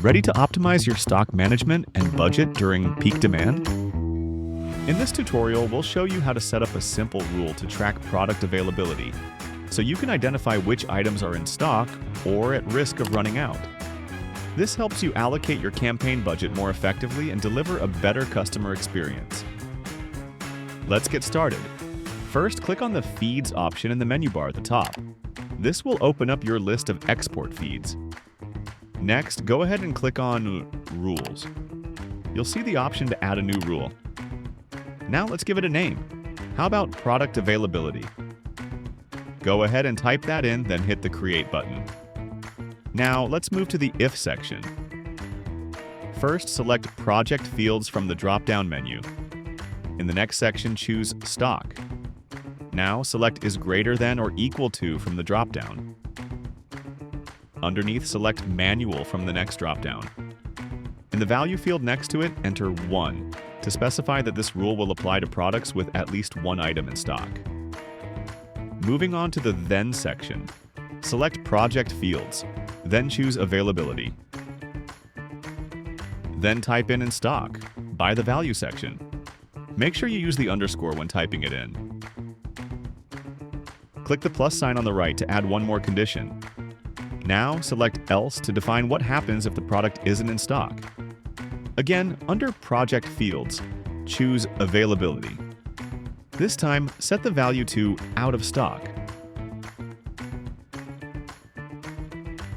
Ready to optimize your stock management and budget during peak demand? In this tutorial, we'll show you how to set up a simple rule to track product availability, so you can identify which items are in stock or at risk of running out. This helps you allocate your campaign budget more effectively and deliver a better customer experience. Let's get started. First, click on the Feeds option in the menu bar at the top. This will open up your list of export feeds. Next, go ahead and click on Rules. You'll see the option to add a new rule. Now let's give it a name. How about Product Availability? Go ahead and type that in, then hit the Create button. Now let's move to the If section. First, select Project Fields from the drop-down menu. In the next section, choose Stock. Now select Is greater than or equal to from the drop-down. Underneath, select Manual from the next drop-down. In the value field next to it, enter 1 to specify that this rule will apply to products with at least one item in stock. Moving on to the Then section, select Project Fields, then choose Availability. Then type in stock by the Value section. Make sure you use the underscore when typing it in. Click the plus sign on the right to add one more condition. Now, select Else to define what happens if the product isn't in stock. Again, under Project Fields, choose Availability. This time, set the value to Out of Stock.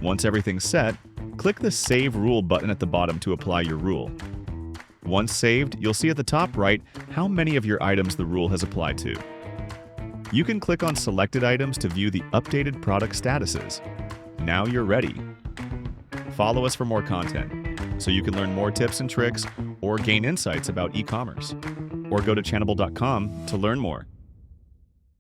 Once everything's set, click the Save Rule button at the bottom to apply your rule. Once saved, you'll see at the top right how many of your items the rule has applied to. You can click on selected items to view the updated product statuses. Now you're ready. Follow us for more content, so you can learn more tips and tricks or gain insights about e-commerce. Or go to Channable.com to learn more.